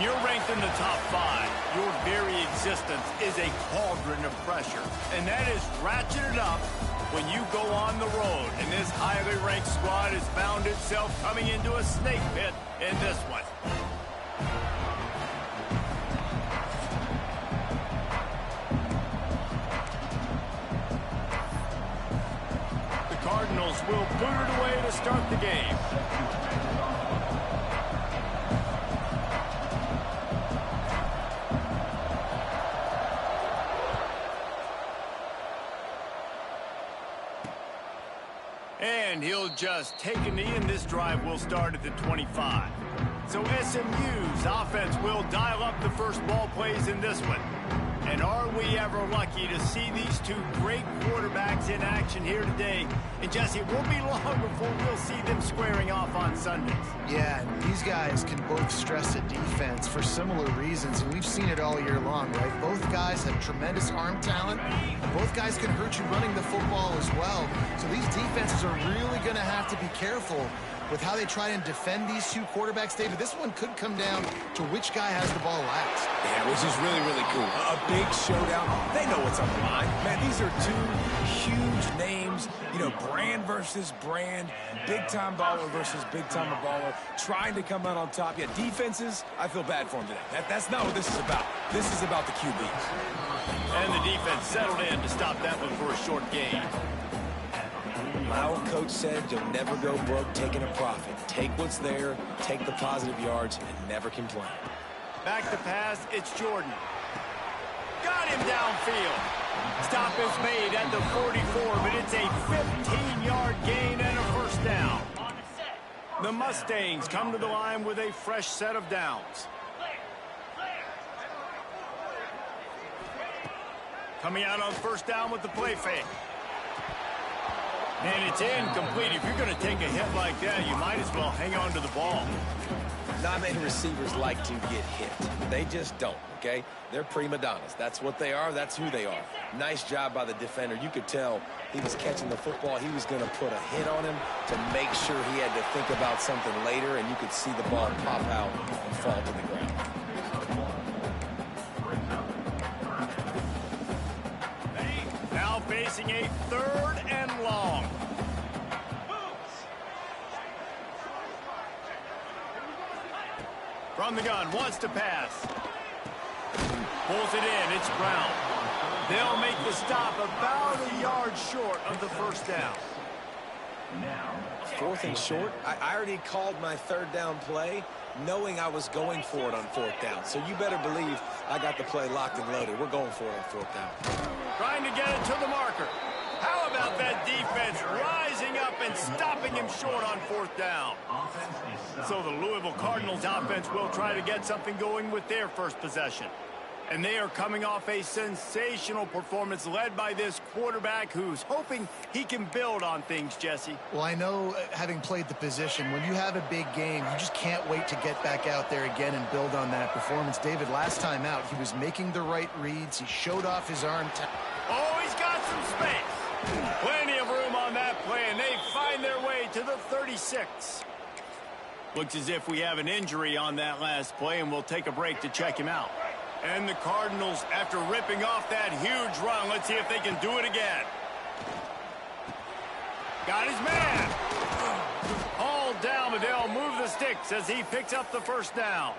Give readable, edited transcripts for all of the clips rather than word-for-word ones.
When you're ranked in the top 5, your very existence is a cauldron of pressure. And that is ratcheted up when you go on the road. And this highly ranked squad has found itself coming into a snake pit in this one. The Cardinals will boot it away to start the game. And he'll just take a knee, and this drive will start at the 25. So SMU's offense will dial up the first ball plays in this one. And are we ever lucky to see these two great quarterbacks in action here today? And Jesse, it won't be long before we'll see them squaring off on Sundays. Yeah, and these guys can both stress a defense for similar reasons, and we've seen it all year long, right? Both guys have tremendous arm talent, and both guys can hurt you running the football as well. So these defenses are really going to have to be careful with how they try and defend these two quarterbacks. David, this one could come down to which guy has the ball last. Yeah, which is really, really cool. A big showdown. They know what's on the line. Man, these are two huge names, you know, brand versus brand, big-time baller versus big-time baller, trying to come out on top. Yeah, defenses, I feel bad for them today. That's not what this is about. This is about the QBs. And the defense settled in to stop that one for a short gain. My old coach said you'll never go broke taking a profit. Take what's there, take the positive yards, and never complain. Back to pass, it's Jordan. Got him downfield. Stop is made at the 44, but it's a 15-yard gain and a first down. The Mustangs come to the line with a fresh set of downs. Coming out on first down with the play fake. And it's incomplete. If you're going to take a hit like that, you might as well hang on to the ball. Not many receivers like to get hit. They just don't, okay? They're prima donnas. That's what they are. That's who they are. Nice job by the defender. You could tell he was catching the football. He was going to put a hit on him to make sure he had to think about something later, and you could see the ball pop out and fall to the ground. Now facing a 3rd and long. From the gun, wants to pass. Pulls it in, it's Brown. They'll make the stop about a yard short of the first down. 4th and short. I already called my 3rd down play, knowing I was going for it on 4th down. So you better believe I got the play locked and loaded. We're going for it on 4th down. Trying to get it to the marker. How about that defense rising up and stopping him short on 4th down? So the Louisville Cardinals offense will try to get something going with their first possession. And they are coming off a sensational performance led by this quarterback who's hoping he can build on things, Jesse. Well, I know, having played the position, when you have a big game, you just can't wait to get back out there again and build on that performance. David, last time out, he was making the right reads. He showed off his arm. Oh, he's got some space. Plenty of room on that play, and they find their way to the 36. Looks as if we have an injury on that last play, and we'll take a break to check him out. And the Cardinals, after ripping off that huge run, let's see if they can do it again. Got his man. All down, but they'll move the sticks as he picks up the first down.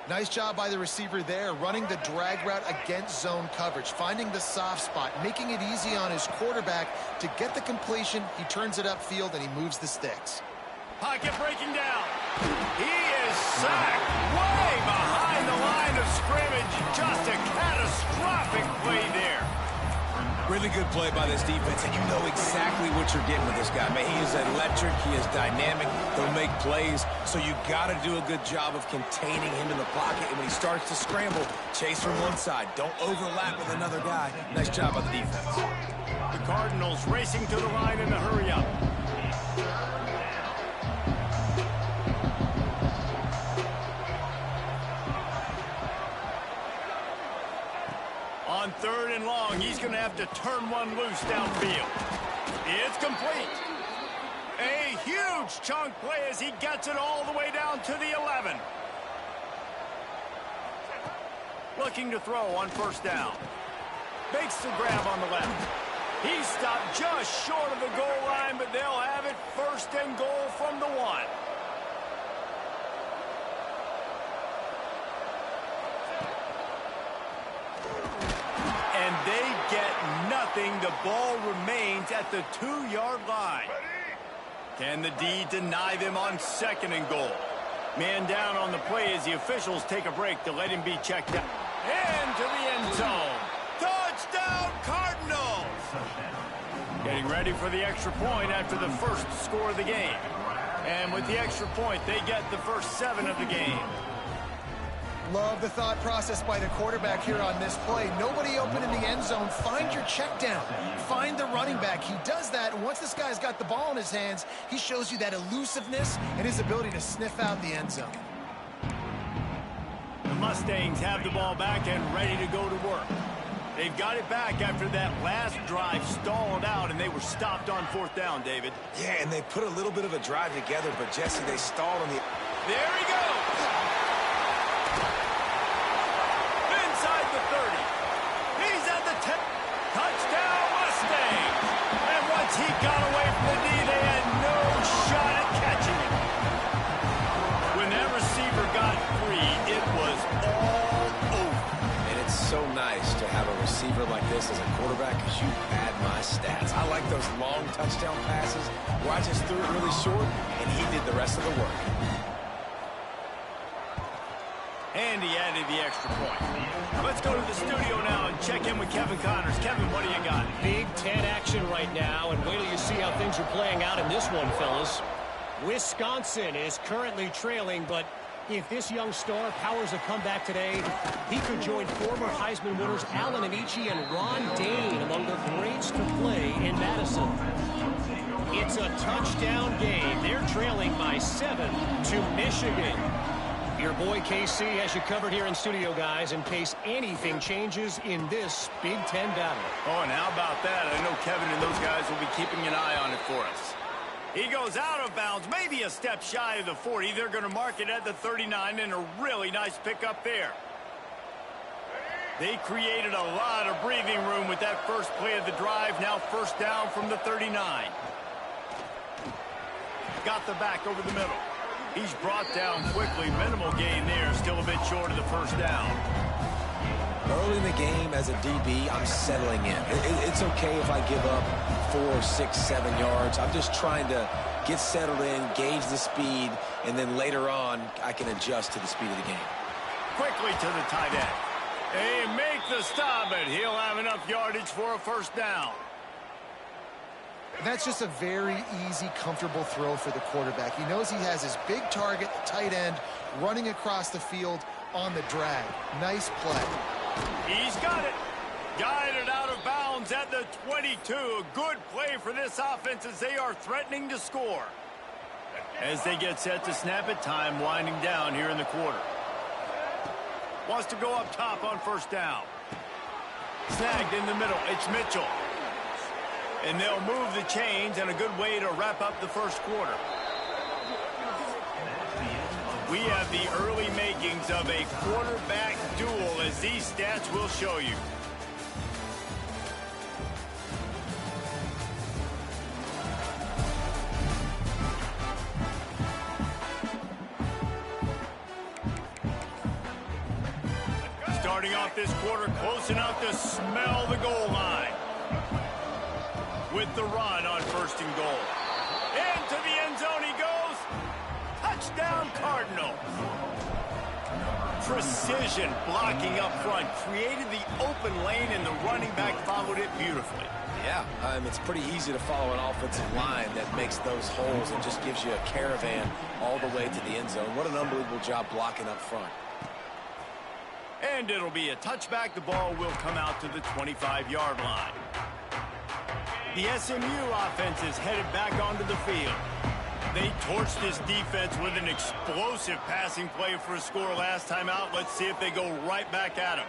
Nice job by the receiver there, running the drag route against zone coverage, finding the soft spot, making it easy on his quarterback to get the completion. He turns it upfield, and he moves the sticks. Pocket breaking down. He is sacked way behind the line of scrimmage. Just a catastrophic play there. Really good play by this defense, and you know exactly what you're getting with this guy. Man, he is electric. He is dynamic. He'll make plays, so you got to do a good job of containing him in the pocket. And when he starts to scramble, chase from one side. Don't overlap with another guy. Nice job by the defense. The Cardinals racing to the line in the hurry-up. On 3rd and long, he's going to have to turn one loose downfield. It's complete. A huge chunk play as he gets it all the way down to the 11. Looking to throw on first down. Makes the grab on the left. He stopped just short of the goal line, but they'll have it first and goal from the 1. And they get nothing. The ball remains at the 2-yard line. Can the D deny them on second and goal? Man down on the play as the officials take a break to let him be checked out. Into the end zone. Touchdown, Cardinals! Getting ready for the extra point after the first score of the game. And with the extra point, they get the first 7 of the game. Love the thought process by the quarterback here on this play. Nobody open in the end zone. Find your check down. Find the running back. He does that, and once this guy's got the ball in his hands, he shows you that elusiveness and his ability to sniff out the end zone. The Mustangs have the ball back and ready to go to work. They've got it back after that last drive stalled out, and they were stopped on fourth down, David. Yeah, and they put a little bit of a drive together, but Jesse, they stalled on the... There he goes! Inside the 30. He's at the 10. Touchdown, Mustangs! And once he got away from the D, they had no shot at catching him. When that receiver got free, it was all over. And it's so nice to have a receiver like this as a quarterback because you pad my stats. I like those long touchdown passes where I just threw it really short, and he did the rest of the work. And he added the extra point. Let's go to the studio now and check in with Kevin Connors. Kevin, what do you got? Big Ten action right now, and wait till you see how things are playing out in this one, fellas. Wisconsin is currently trailing, but if this young star powers a comeback today, he could join former Heisman winners Allen Amici and Ron Dane among the greats to play in Madison. It's a touchdown game. They're trailing by 7 to Michigan. Your boy KC has you covered here in studio, guys, in case anything changes in this Big Ten battle. Oh, and how about that? I know Kevin and those guys will be keeping an eye on it for us. He goes out of bounds, maybe a step shy of the 40. They're going to mark it at the 39, and a really nice pickup there. They created a lot of breathing room with that first play of the drive. Now first down from the 39. Got the back over the middle. He's brought down quickly. Minimal gain there. Still a bit short of the first down. Early in the game as a DB, I'm settling in. It's okay if I give up 4, 6, 7 yards. I'm just trying to get settled in, gauge the speed, and then later on, I can adjust to the speed of the game. Quickly to the tight end. They make the stop, but he'll have enough yardage for a first down. That's just a very easy, comfortable throw for the quarterback. He knows he has his big target, the tight end, running across the field on the drag. Nice play. He's got it. Guided out of bounds at the 22. A good play for this offense as they are threatening to score. As they get set to snap it, time winding down here in the quarter. Wants to go up top on first down. Snagged in the middle. It's Mitchell. And they'll move the chains, and a good way to wrap up the first quarter. We have the early makings of a quarterback duel, as these stats will show you. Starting off this quarter close enough to smell the goal line. With the run on first and goal. Into the end zone he goes. Touchdown, Cardinals. Precision blocking up front. Created the open lane, and the running back followed it beautifully. Yeah, it's pretty easy to follow an offensive line that makes those holes and just gives you a caravan all the way to the end zone. What an unbelievable job blocking up front. And it'll be a touchback. The ball will come out to the 25-yard line. The SMU offense is headed back onto the field. They torched this defense with an explosive passing play for a score last time out. Let's see if they go right back at him.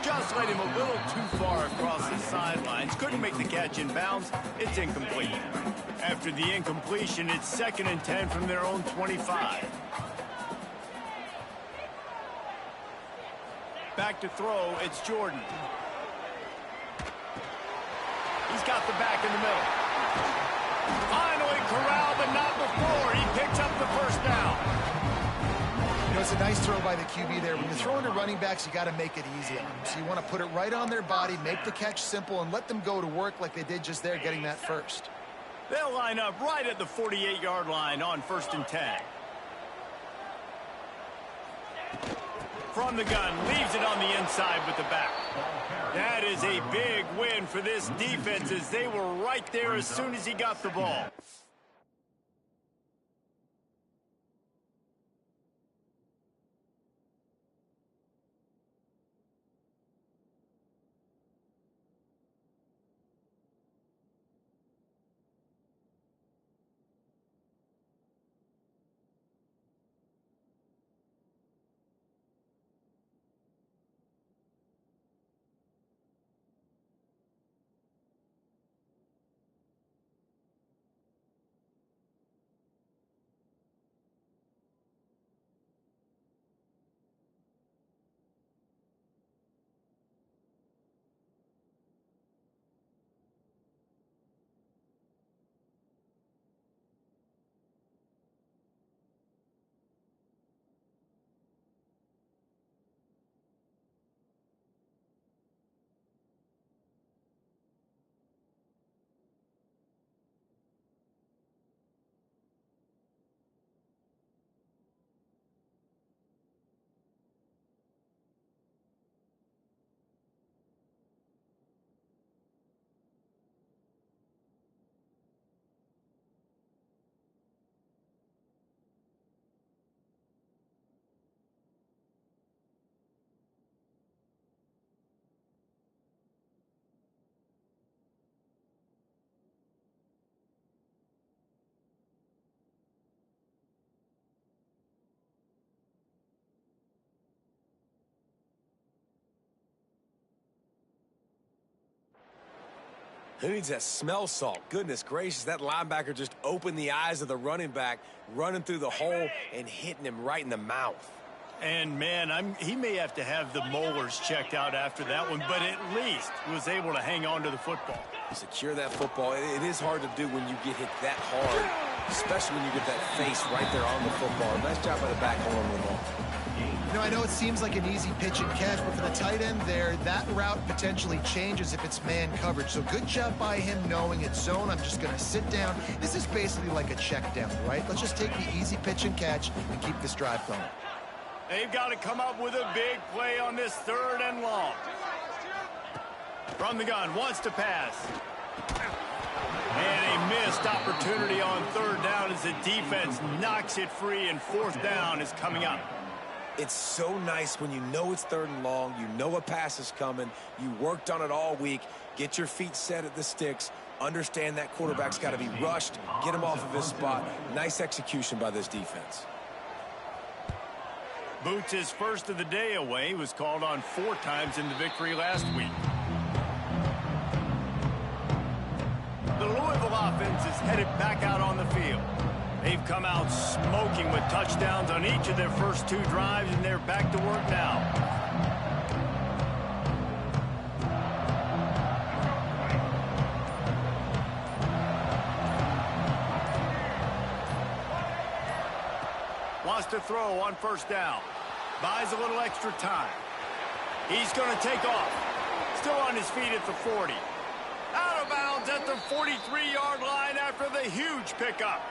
Just let him a little too far across the sidelines. Couldn't make the catch in bounds. It's incomplete. After the incompletion, it's 2nd and 10 from their own 25. Back to throw, it's Jordan. He's got the back in the middle. Finally corralled, but not before. He picks up the first down. You know, it's a nice throw by the QB there. When you're throwing to running backs, you got to make it easy on them. So you want to put it right on their body, make the catch simple, and let them go to work like they did just there, getting that first. They'll line up right at the 48-yard line on 1st and 10. From the gun, leaves it on the inside with the back. That is a big win for this defense as they were right there as soon as he got the ball. Who needs that smell salt? Goodness gracious, that linebacker just opened the eyes of the running back, running through the hole and hitting him right in the mouth. And, man, he may have to have the molars checked out after that one, but at least was able to hang on to the football. Secure that football. It is hard to do when you get hit that hard, especially when you get that face right there on the football. Nice job by the back holding the ball. You know, I know it seems like an easy pitch and catch, but for the tight end there, that route potentially changes if it's man coverage. So good job by him knowing it's zone. I'm just going to sit down. This is basically like a check down, right? Let's just take the easy pitch and catch and keep this drive going. They've got to come up with a big play on this 3rd and long. From the gun, wants to pass. And a missed opportunity on 3rd down as the defense knocks it free, and 4th down is coming up. It's so nice when you know it's 3rd and long, you know a pass is coming, you worked on it all week, get your feet set at the sticks, understand that quarterback's got to be rushed, get him off of his spot. Nice execution by this defense. Boots his first of the day away, was called on 4 times in the victory last week. The Louisville offense is headed back out on the field. They've come out smoking with touchdowns on each of their first 2 drives, and they're back to work now. Wants to throw on 1st down. Buys a little extra time. He's going to take off. Still on his feet at the 40. Out of bounds at the 43-yard line after the huge pickup.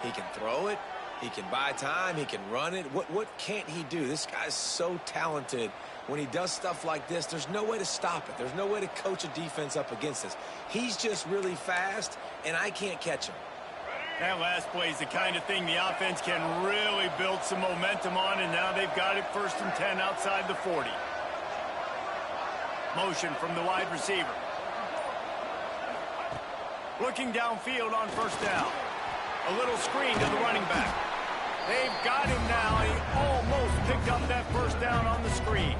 He can throw it, he can buy time, he can run it. What can't he do? This guy's so talented. When he does stuff like this, there's no way to stop it. There's no way to coach a defense up against this. He's just really fast, and I can't catch him. That last play is the kind of thing the offense can really build some momentum on, and now they've got it 1st and 10 outside the 40. Motion from the wide receiver. Looking downfield on 1st down. A little screen to the running back. They've got him now. He almost picked up that 1st down on the screen.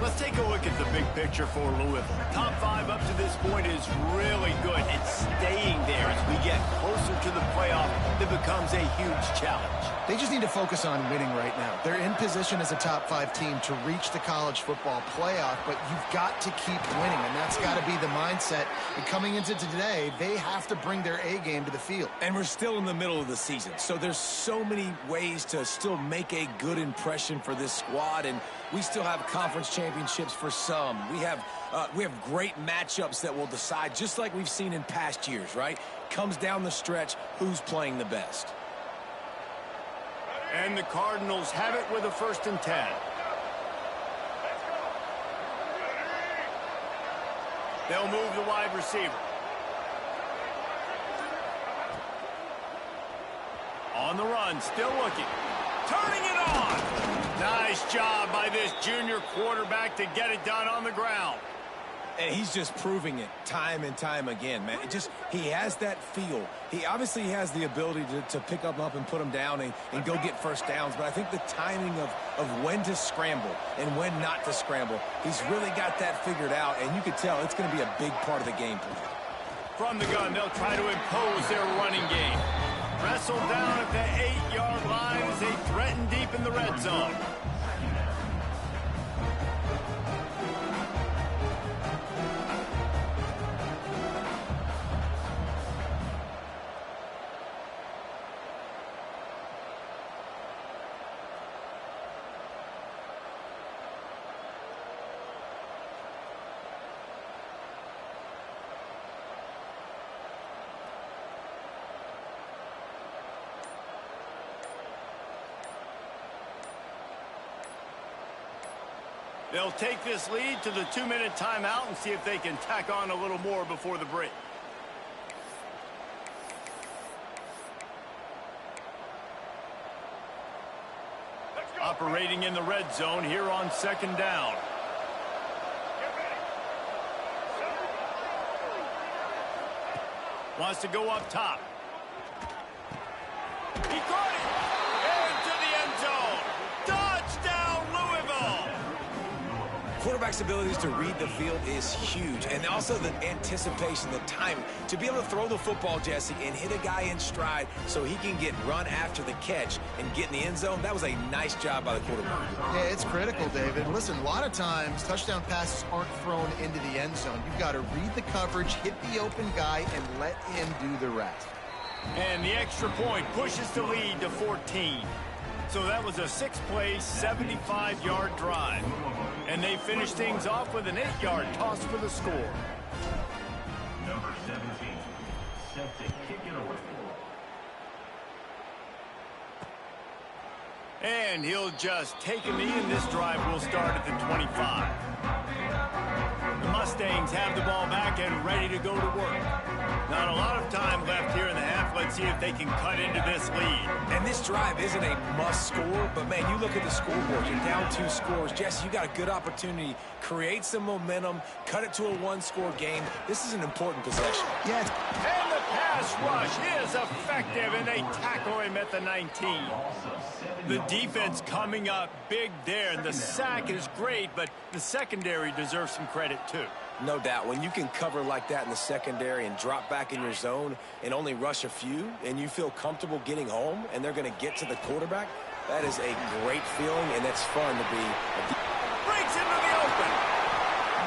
Let's take a look at the big picture for Louisville. Top 5 up to this point is really good. It's staying there as we get closer to the playoff. It becomes a huge challenge. They just need to focus on winning right now. They're in position as a top 5 team to reach the college football playoff, but you've got to keep winning, and that's got to be the mindset. And coming into today, they have to bring their A game to the field. And we're still in the middle of the season, so there's so many ways to still make a good impression for this squad, and we still have conference championships for some. We have great matchups that will decide, just like we've seen in past years, right? Comes down the stretch, who's playing the best. And the Cardinals have it with a 1st and 10. They'll move the wide receiver. On the run, still looking. Turning it on. Nice job by this junior quarterback to get it done on the ground. And he's just proving it time and time again, man. He has that feel. He obviously has the ability to pick them up and put them down and go get first downs. But I think the timing of when to scramble and when not to scramble, he's really got that figured out. And you can tell it's going to be a big part of the game plan. From the gun, they'll try to impose their running game. Wrestled down at the 8-yard line as they threaten deep in the red zone. They'll take this lead to the 2-minute timeout and see if they can tack on a little more before the break. Operating in the red zone here on 2nd down. Wants to go up top. He caught it! Into the end zone! Touchdown, Louisville! Quarterback's abilities to read the field is huge, and also the anticipation, the time to be able to throw the football, Jesse, and hit a guy in stride so he can get run after the catch and get in the end zone. That was a nice job by the quarterback. Yeah, it's critical, David. Listen, a lot of times touchdown passes aren't thrown into the end zone. You've got to read the coverage, hit the open guy, and let him do the rest. And the extra point pushes the lead to 14. So that was a 6-play, 75-yard drive. And they finish things off with an 8-yard toss for the score. Number 17, set to kick it away. And he'll just take a knee, and this drive will start at the 25. The Mustangs have the ball back and ready to go to work. Not a lot of time left here in the half. Let's see if they can cut into this lead. And this drive isn't a must score, but, man, you look at the scoreboard. You're down 2 scores. Jesse, you got a good opportunity. Create some momentum. Cut it to a 1-score game. This is an important possession. Yeah. And the pass rush is effective, and they tackle him at the 19. The defense coming up big there, and the sack is great, but the secondary deserves some credit too. No doubt. When you can cover like that in the secondary and drop back in your zone and only rush a few, and you feel comfortable getting home, and they're going to get to the quarterback, that is a great feeling, and it's fun to be. Breaks into the open.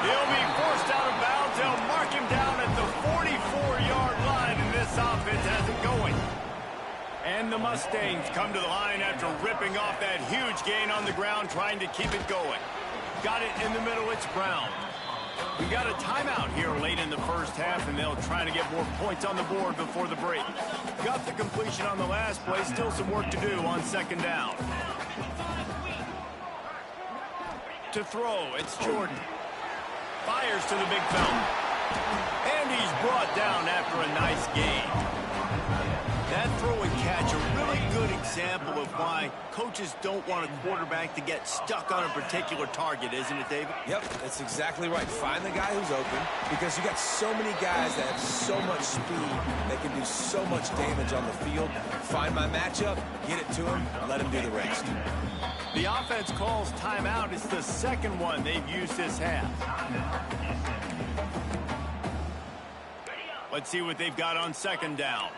He'll be forced out of bounds. They'll mark him down at the 44-yard line, and this offense has it going. And the Mustangs come to the line after ripping off that huge gain on the ground, trying to keep it going. Got it in the middle. It's Brown. We got a timeout here late in the first half, and they'll try to get more points on the board before the break. Got the completion on the last play. Still some work to do on 2nd down. To throw, it's Jordan. Fires to the big fella. And he's brought down after a nice gain. That throw and catch, a really good example of why coaches don't want a quarterback to get stuck on a particular target, isn't it, David? Yep, that's exactly right. Find the guy who's open, because you got so many guys that have so much speed, they can do so much damage on the field. Find my matchup, get it to him, let him do the rest. The offense calls timeout. It's the second one they've used this half. Let's see what they've got on second down.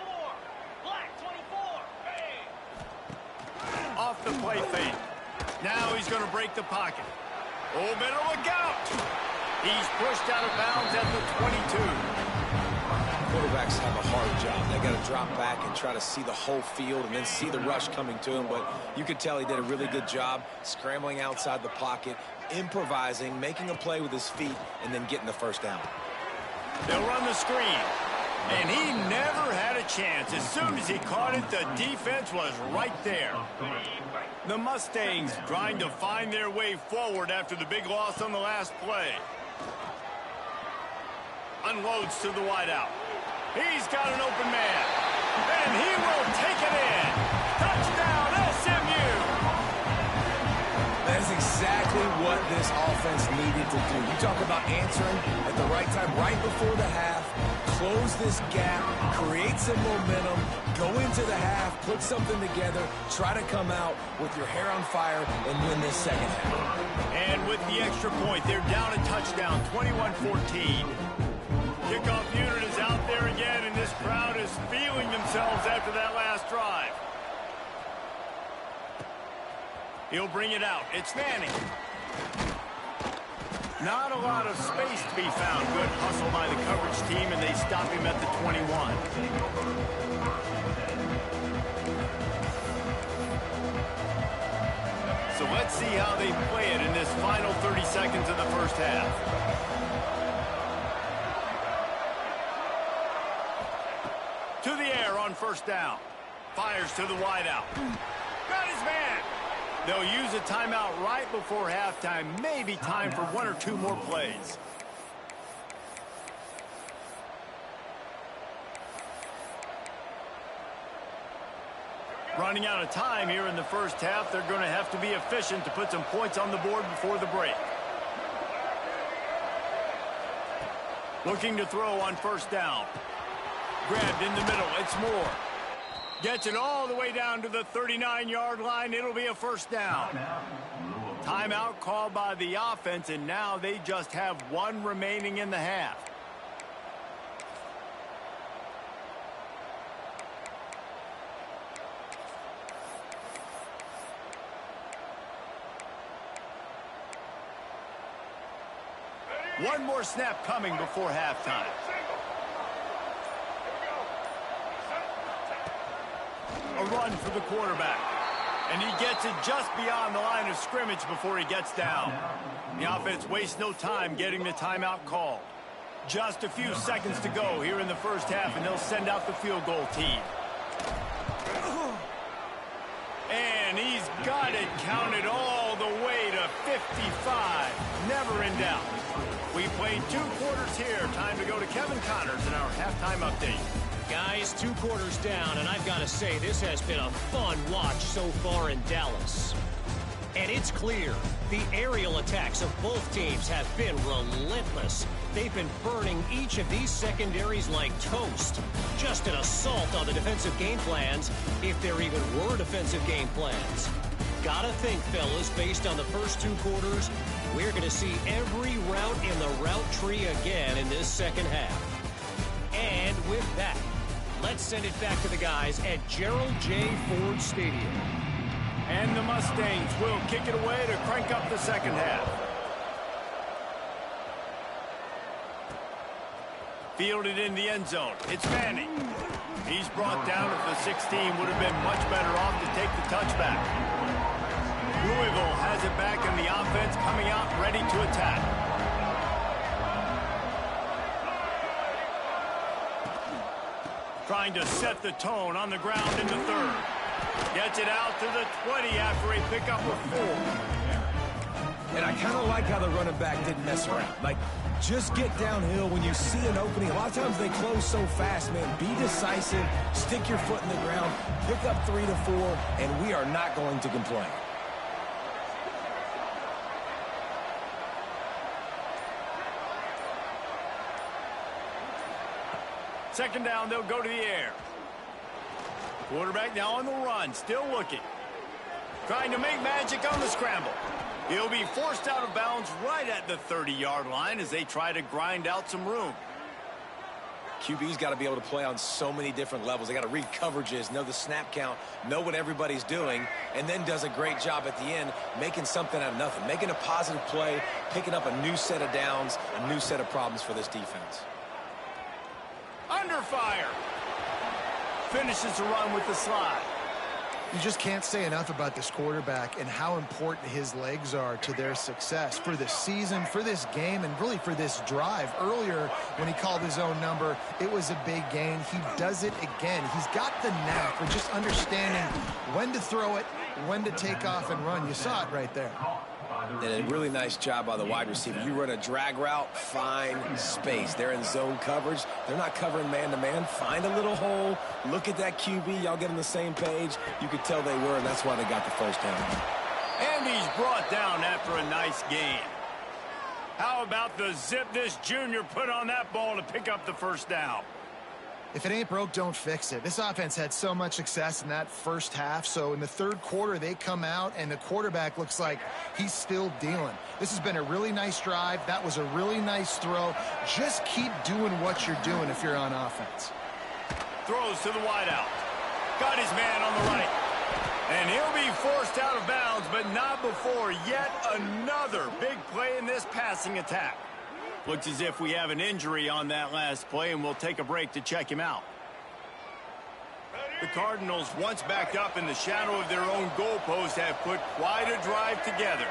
Off the play fake. Now he's going to break the pocket. Oh, better look out. He's pushed out of bounds at the 22. Quarterbacks have a hard job. They got to drop back and try to see the whole field and then see the rush coming to him. But you could tell he did a really good job scrambling outside the pocket, improvising, making a play with his feet, and then getting the first down. They'll run the screen. And he never had a chance. As soon as he caught it, the defense was right there. The Mustangs trying to find their way forward after the big loss on the last play. Unloads to the wideout. He's got an open man. And he will take it in. Touchdown, SMU! That is exactly what this offense needed to do. You talk about answering at the right time, right before the half, close this gap, create some momentum, go into the half, put something together, try to come out with your hair on fire and win this second half. And with the extra point, they're down a touchdown, 21-14. Kickoff unit is out there again, and this crowd is feeling themselves after that last drive. He'll bring it out. It's Manning. Not a lot of space to be found. Good hustle by the coverage team, and they stop him at the 21. So let's see how they play it in this final 30 seconds of the first half. To the air on first down. Fires to the wideout. Got his man. They'll use a timeout right before halftime. Maybe time for one or two more plays. Running out of time here in the first half. They're going to have to be efficient to put some points on the board before the break. Looking to throw on first down. Grabbed in the middle. It's Moore. Gets it all the way down to the 39-yard line. It'll be a first down. Timeout called by the offense, and now they just have one remaining in the half. One more snap coming before halftime. A run for the quarterback. And he gets it just beyond the line of scrimmage before he gets down. The offense wastes no time getting the timeout called. Just a few seconds to go here in the first half, and they'll send out the field goal team. And he's got it counted all the way to 55. Never in doubt. We played 2 quarters here. Time to go to Kevin Connors in our halftime update. Guys, 2 quarters down, and I've got to say, this has been a fun watch so far in Dallas. And it's clear, the aerial attacks of both teams have been relentless. They've been burning each of these secondaries like toast. Just an assault on the defensive game plans, if there even were defensive game plans. Gotta think, fellas, based on the first 2 quarters, we're going to see every route in the route tree again in this second half. And with that, let's send it back to the guys at Gerald J. Ford Stadium. And the Mustangs will kick it away to crank up the second half. Fielded in the end zone. It's Manning. He's brought down at the 16. Would have been much better off to take the touchback. Louisville has it back, and the offense coming out ready to attack. Trying to set the tone on the ground in the third. Gets it out to the 20 after a pickup of 4. And I kind of like how the running back didn't mess around. Like, just get downhill when you see an opening. A lot of times they close so fast, man. Be decisive, stick your foot in the ground, pick up 3 to 4, and we are not going to complain. Second down, they'll go to the air. Quarterback now on the run, still looking. Trying to make magic on the scramble. He'll be forced out of bounds right at the 30-yard line as they try to grind out some room. QB's got to be able to play on so many different levels. They got to read coverages, know the snap count, know what everybody's doing, and then does a great job at the end making something out of nothing, making a positive play, picking up a new set of downs, a new set of problems for this defense. Under fire. Finishes the run with the slide. You just can't say enough about this quarterback and how important his legs are to their success for this season, for this game, and really for this drive. Earlier, when he called his own number, it was a big gain. He does it again. He's got the knack for just understanding when to throw it, when to take off and run. You saw it right there. And a really nice job by the wide receiver. You run a drag route, find space. They're in zone coverage. They're not covering man-to-man. Find a little hole. Look at that QB. Y'all get on the same page. You could tell they were, and that's why they got the first down. And he's brought down after a nice gain. How about the zip this junior put on that ball to pick up the first down? If it ain't broke, don't fix it. This offense had so much success in that first half, so in the third quarter, they come out, and the quarterback looks like he's still dealing. This has been a really nice drive. That was a really nice throw. Just keep doing what you're doing if you're on offense. Throws to the wideout. Got his man on the right. And he'll be forced out of bounds, but not before yet another big play in this passing attack. Looks as if we have an injury on that last play, and we'll take a break to check him out. The Cardinals, once backed up in the shadow of their own goalpost, have put quite a drive together.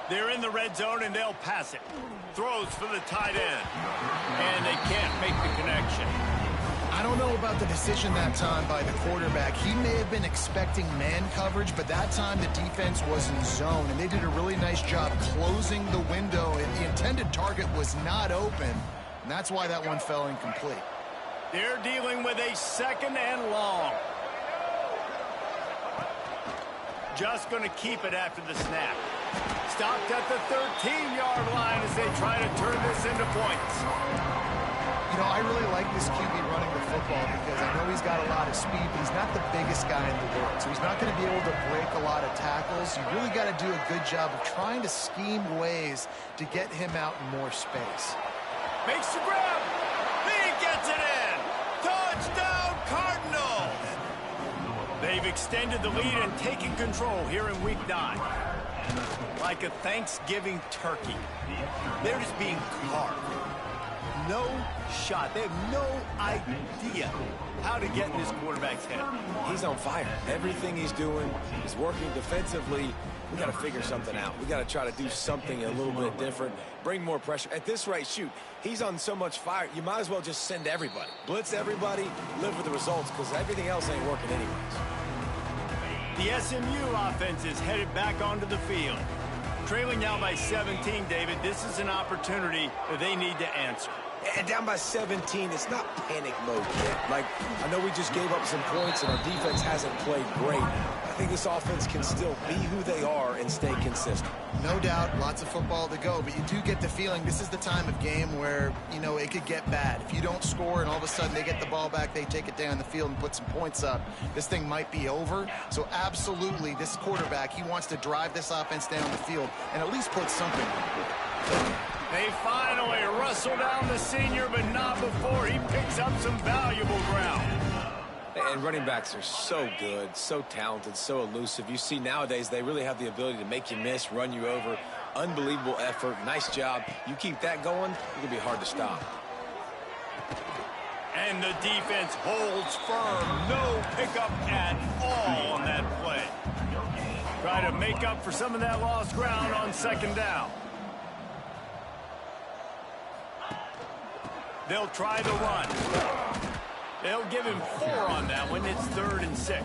They're in the red zone, and they'll pass it. Throws for the tight end. And they can't make the connection. I don't know about the decision that time by the quarterback. He may have been expecting man coverage, but that time the defense was in zone, and they did a really nice job closing the window. The intended target was not open, and that's why that one fell incomplete. They're dealing with a second and long. Just going to keep it after the snap. Stopped at the 13-yard line as they try to turn this into points. You know, I really like this QB running the football because I know he's got a lot of speed, but he's not the biggest guy in the world. So he's not going to be able to break a lot of tackles. You really got to do a good job of trying to scheme ways to get him out in more space. Makes the grab. He gets it in. Touchdown, Cardinals. They've extended the lead and taken control here in Week 9. Like a Thanksgiving turkey. They're just being carved. No shot. They have no idea how to get in this quarterback's head. He's on fire. Everything he's doing is working defensively. We got to figure something out. We got to try to do something a little bit different, bring more pressure. At this rate, shoot, he's on so much fire, you might as well just send everybody. Blitz everybody, live with the results, because everything else ain't working anyways. The SMU offense is headed back onto the field. Trailing now by 17, David. This is an opportunity that they need to answer. And down by 17, it's not panic mode yet. Like, I know we just gave up some points and our defense hasn't played great. I think this offense can still be who they are and stay consistent. No doubt, lots of football to go, but you do get the feeling this is the time of game where, you know, it could get bad. If you don't score and all of a sudden they get the ball back, they take it down the field and put some points up, this thing might be over. So absolutely, this quarterback, he wants to drive this offense down the field and at least put something on it. They finally wrestle down the senior, but not before he picks up some valuable ground. And running backs are so good, so talented, so elusive. You see nowadays they really have the ability to make you miss, run you over. Unbelievable effort. Nice job. You keep that going, it'll be hard to stop. And the defense holds firm. No pickup at all on that play. Try to make up for some of that lost ground on second down. They'll try the run. They'll give him 4 on that one. It's 3rd and 6.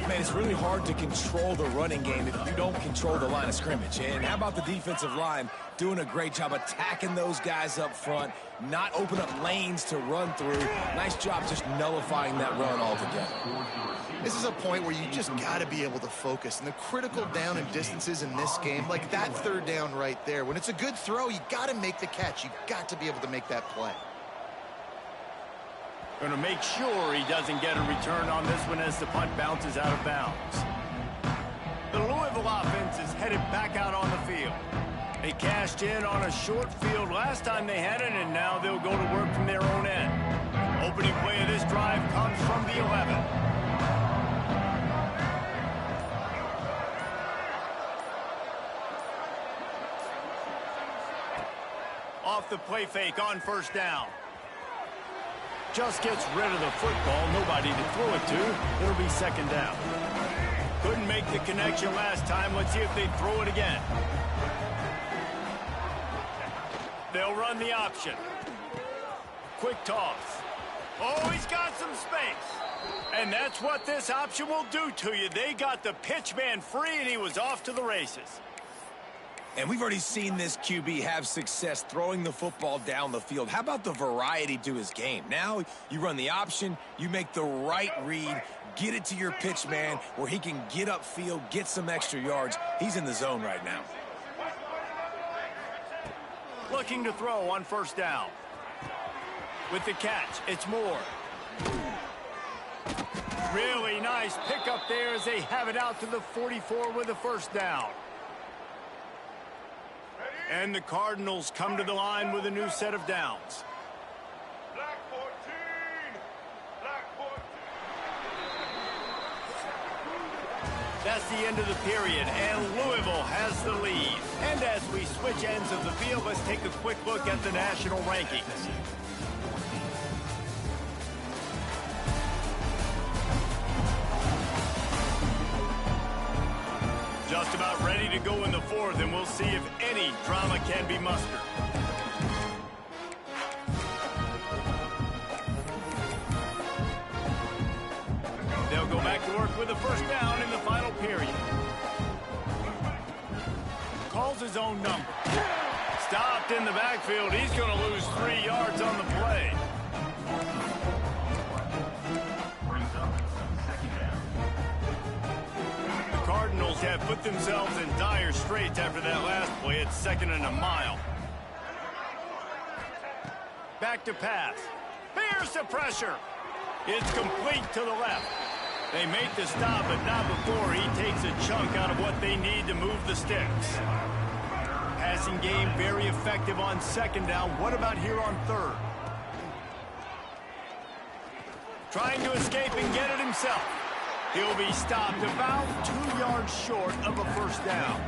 Man, it's really hard to control the running game if you don't control the line of scrimmage. And how about the defensive line doing a great job attacking those guys up front, not open up lanes to run through. Nice job just nullifying that run altogether. This is a point where you just got to be able to focus. And the critical down and distances in this game, like that 3rd down right there, when it's a good throw, you got to make the catch. You got to be able to make that play. Going to make sure he doesn't get a return on this one as the punt bounces out of bounds. The Louisville offense is headed back out on the field. They cashed in on a short field last time they had it, and now they'll go to work from their own end. Opening play of this drive comes from the 11. Off the play fake on 1st down. Just gets rid of the football. Nobody to throw it to. It'll be 2nd down. Couldn't make the connection last time. Let's see if they throw it again. They'll run the option. Quick toss. Oh, he's got some space. And that's what this option will do to you. They got the pitch man free, and he was off to the races. And we've already seen this QB have success throwing the football down the field. How about the variety to his game? Now you run the option, you make the right read, get it to your pitch man where he can get upfield, get some extra yards. He's in the zone right now. Looking to throw on 1st down. With the catch, it's Moore. Really nice pickup there as they have it out to the 44 with a 1st down. And the Cardinals come to the line with a new set of downs. Black 14. Black 14. That's the end of the period, and Louisville has the lead. And as we switch ends of the field, let's take a quick look at the national rankings. Just about ready to go in the 4th, and we'll see if any drama can be mustered. They'll go back to work with a 1st down in the final period. Calls his own number. Stopped in the backfield. He's going to lose 3 yards on the play. Cardinals have put themselves in dire straits after that last play. It's 2nd and a mile. Back to pass. Here's the pressure. It's complete to the left. They make the stop, but not before he takes a chunk out of what they need to move the sticks. Passing game very effective on 2nd down. What about here on 3rd? Trying to escape and get it himself. He'll be stopped about 2 yards short of a 1st down.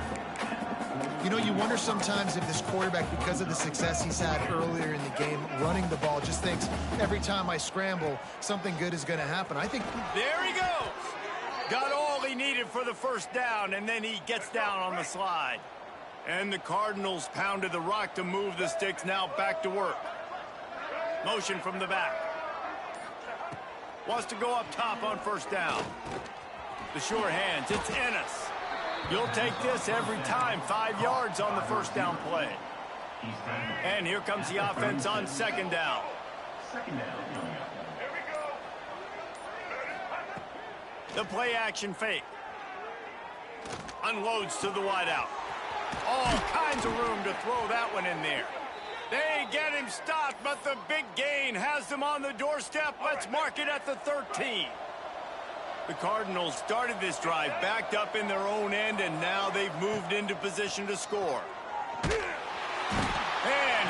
You know, you wonder sometimes if this quarterback, because of the success he's had earlier in the game, running the ball, just thinks every time I scramble, something good is going to happen. I think... There he goes. Got all he needed for the 1st down, and then he gets down on the slide. And the Cardinals pounded the rock to move the sticks, now back to work. Motion from the back. Wants to go up top on 1st down. The sure hands, it's Ennis. You'll take this every time. 5 yards on the 1st down play. And here comes the offense on 2nd down. The play action fake. Unloads to the wideout. All kinds of room to throw that one in there. They get him stopped, but the big gain has them on the doorstep. Let's mark it at the 13. The Cardinals started this drive backed up in their own end, and now they've moved into position to score. And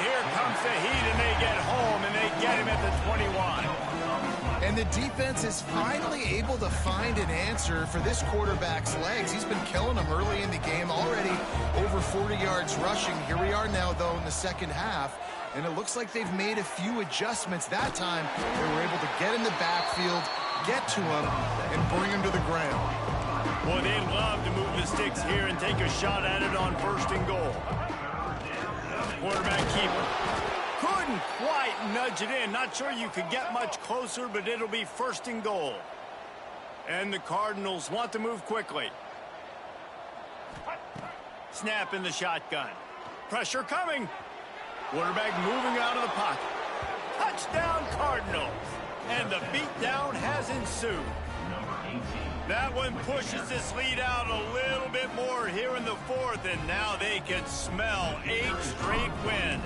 here comes the heat, and they get home, and they get him at the 21. And the defense is finally able to find an answer for this quarterback's legs. He's been killing them early in the game, already over 40 yards rushing. Here we are now, though, in the 2nd half, and it looks like they've made a few adjustments. That time, they were able to get in the backfield, get to him, and bring him to the ground. Boy, they'd love to move the sticks here and take a shot at it on 1st and goal. Quarterback keeper. Could Couldn't quite nudge it in. Not sure you could get much closer, but it'll be 1st and goal. And the Cardinals want to move quickly. Snap in the shotgun. Pressure coming. Quarterback moving out of the pocket. Touchdown Cardinals. And the beatdown has ensued. That one pushes this lead out a little bit more here in the 4th, and now they can smell 8 straight wins.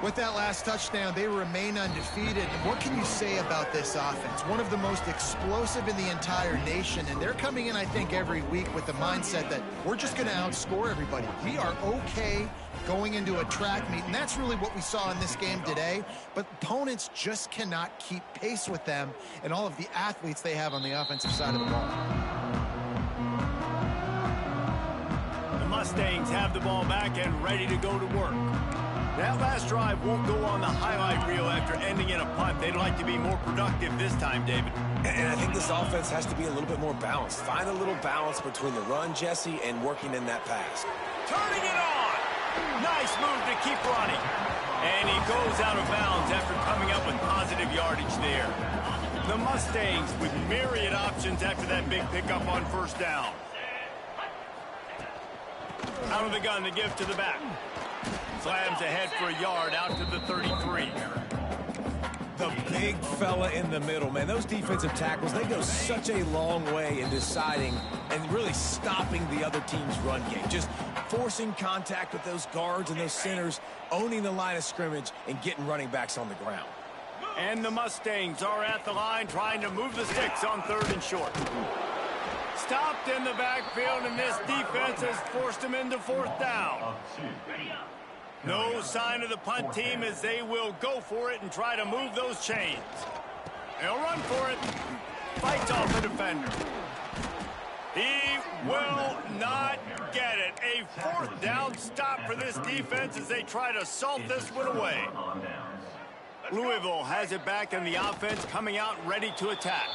With that last touchdown, they remain undefeated. And what can you say about this offense? One of the most explosive in the entire nation, and they're coming in, I think, every week with the mindset that we're just going to outscore everybody. We are okay going into a track meet, and that's really what we saw in this game today. But opponents just cannot keep pace with them and all of the athletes they have on the offensive side of the ball. The Mustangs have the ball back and ready to go to work. That last drive won't go on the highlight reel after ending in a punt. They'd like to be more productive this time, David. And I think this offense has to be a little bit more balanced. Find a little balance between the run, Jesse, and working in that pass. Turning it on. Nice move to keep running. And he goes out of bounds after coming up with positive yardage there. The Mustangs with myriad options after that big pickup on 1st down. Out of the gun to give to the back. Slams ahead for a yard out to the 33. The big fella in the middle, man. Those defensive tackles, they go such a long way in deciding and really stopping the other team's run game. Just forcing contact with those guards and those centers, owning the line of scrimmage, and getting running backs on the ground. And the Mustangs are at the line trying to move the sticks on 3rd and short. Stopped in the backfield, and this defense has forced them into 4th down. No sign of the punt team as they will go for it and try to move those chains. They'll run for it. Fights off the defender. He will not get it. A 4th down stop for this defense as they try to salt this one away. Louisville has it back in the offense, coming out ready to attack.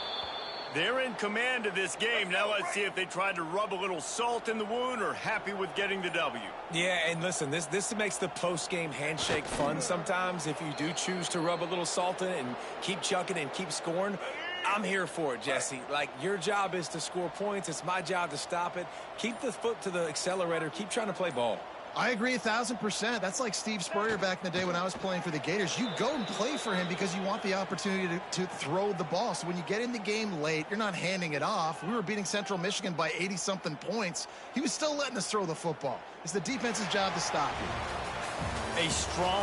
They're in command of this game. Now let's see if they tried to rub a little salt in the wound or happy with getting the W. Yeah, and listen, this makes the post-game handshake fun sometimes. If you do choose to rub a little salt in it and keep chucking and keep scoring, I'm here for it, Jesse. Like, your job is to score points. It's my job to stop it. Keep the foot to the accelerator. Keep trying to play ball. I agree 1,000%. That's like Steve Spurrier back in the day when I was playing for the Gators. You go and play for him because you want the opportunity to throw the ball. So when you get in the game late, you're not handing it off. We were beating Central Michigan by 80-something points. He was still letting us throw the football. It's the defense's job to stop you. A strong